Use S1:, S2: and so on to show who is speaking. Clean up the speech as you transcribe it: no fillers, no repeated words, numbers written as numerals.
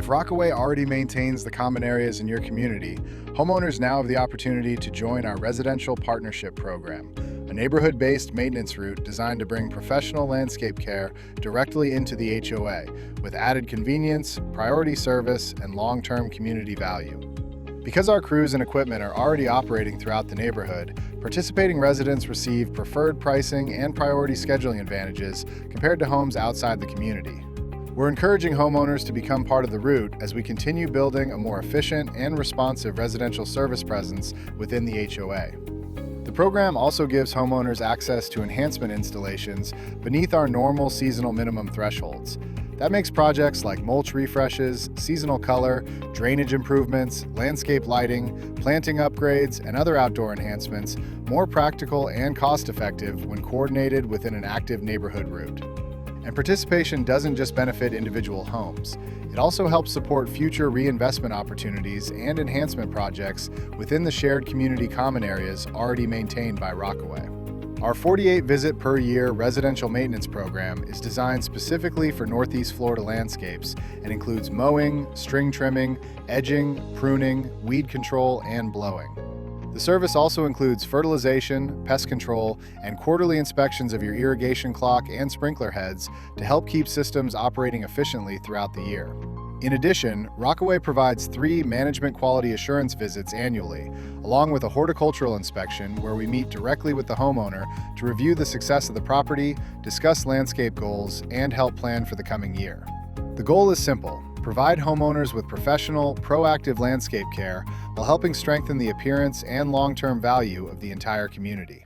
S1: If Rockaway already maintains the common areas in your community, homeowners now have the opportunity to join our residential partnership program, a neighborhood-based maintenance route designed to bring professional landscape care directly into the HOA, with added convenience, priority service, and long-term community value. Because our crews and equipment are already operating throughout the neighborhood, participating residents receive preferred pricing and priority scheduling advantages compared to homes outside the community. We're encouraging homeowners to become part of the route as we continue building a more efficient and responsive residential service presence within the HOA. The program also gives homeowners access to enhancement installations beneath our normal seasonal minimum thresholds. That makes projects like mulch refreshes, seasonal color, drainage improvements, landscape lighting, planting upgrades, and other outdoor enhancements more practical and cost-effective when coordinated within an active neighborhood route. And participation doesn't just benefit individual homes. It also helps support future reinvestment opportunities and enhancement projects within the shared community common areas already maintained by Rockaway. Our 48-visit per year residential maintenance program is designed specifically for Northeast Florida landscapes and includes mowing, string trimming, edging, pruning, weed control, and blowing. The service also includes fertilization, pest control, and quarterly inspections of your irrigation clock and sprinkler heads to help keep systems operating efficiently throughout the year. In addition, Rockaway provides 3 management quality assurance visits annually, along with a horticultural inspection where we meet directly with the homeowner to review the success of the property, discuss landscape goals, and help plan for the coming year. The goal is simple: provide homeowners with professional, proactive landscape care while helping strengthen the appearance and long-term value of the entire community.